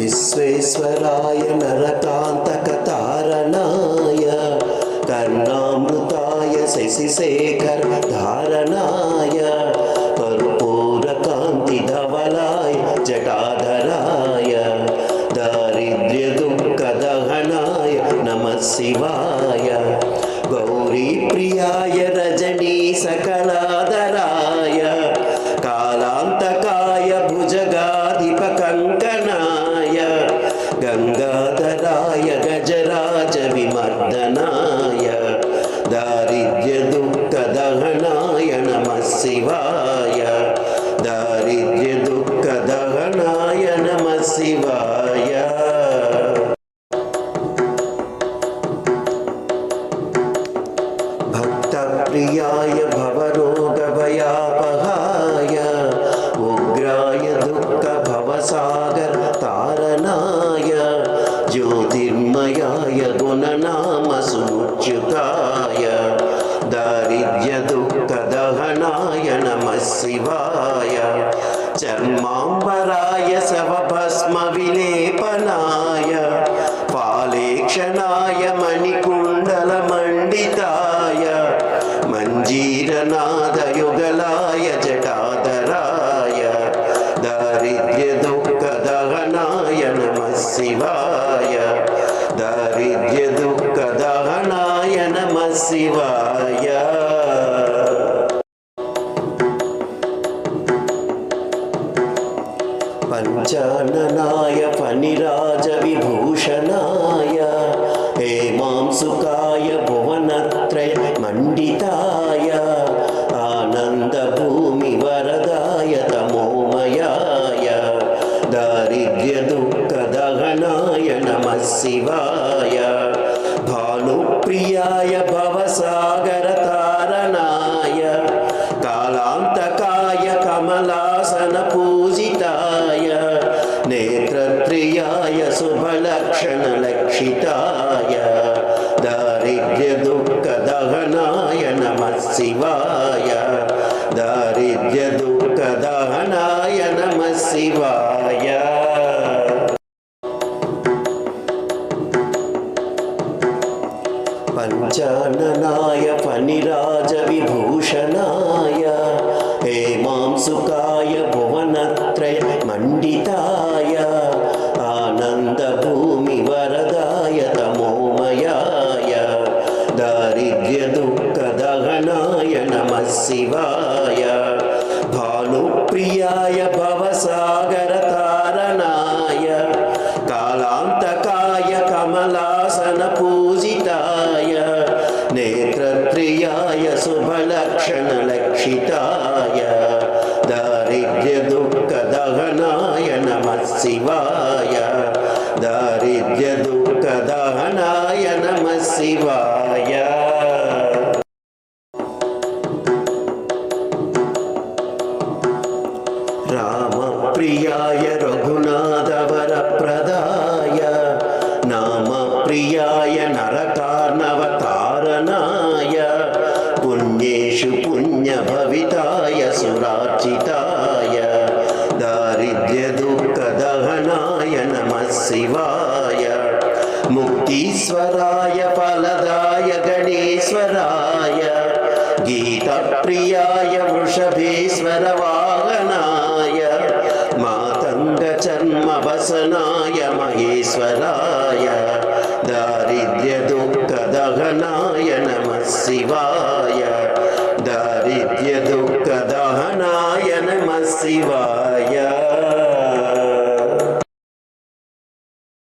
विश्वेश्वराय नरकान्तकतारणाय कर्णामृताय शशिशेखर धारणाय कर्पूरकान्तिधवलाय जटाधराय दारिद्र्यदुःखदहनाय नमः शिवाय गौरीप्रियाय रजनीसकलाधराय कालान्तकाय भुजगाधिपकङ्कणाय गङ्गाधराय गजराज विमर्दनाय दारिद्र्यदुःखदहनाय नमः शिवाय दारिद्र्यदुःखदहनाय नमः शिवाय भक्तप्रियाय भवरोगभयापहाय उग्राय दुःखभवसागर तारणाय ज्योतिर्मयाय गुणनामसुच्युताय दारिद्र्यदुःखदहनाय नमः शिवाय चर्माम्बराय शवभस्मविलेपनाय फालेक्षणाय मणिकुण्डलमण्डिताय मञ्जीरनादयुगलाय जटाधराय दारिद्र्यदुःखदहनाय नमः शिवाय दारिद्र्यदुःखदहनाय नमः शिवाय पञ्चाननाय फणिराजविभूषणाय हेमांसुकाय भुवनत्रय मण्डिताय आनन्दभूमिवरदाय तमोमयाय दारिद्र्यदुःखदहनाय नमः शिवाय भानुप्रियाय भवसागरतारणाय कालान्तकाय कमलासनपूजिताय नेत्रत्रियाय शुभलक्षणलक्षिताय दारिद्र्यदुःखदहनाय नमः शिवाय दारिद्र्यदुःखदहनाय नमः शिवाय पञ्चाननाय फणिराजविभूषणाय हेमांसुकाय भुवनत्रय मण्डिताय आनन्दभूमिवरदाय तमोमयाय दारिद्र्यदुःखदहनाय नमः शिवाय भानुप्रियाय भवसागरतारणाय कालान्तकाय कमलासनपूजिताय नेत्रत्रियाय शुभलक्षणलक्षिताय दारिद्र्यदुःखदहनाय नमः शिवाय दारिद्र्यदुःखदहनाय नमः शिवाय रामप्रियाय रघुनाथवरप्रदाय नामप्रियाय नरकार्णवतारणाय पुण्येषु पुण्यभविताय सुरार्चिताय दारिद्र्यदुःखदहनाय नमः शिवाय मुक्तीश्वराय फलदाय गणेश्वराय गीतप्रियाय वृषभेश्वरवाहनाय मातङ्गचर्मवसनाय महेश्वराय दारिद्र्यदुःखदहनाय नमः शिवाय दारिद्र्यदुःखदहनाय नमः शिवाय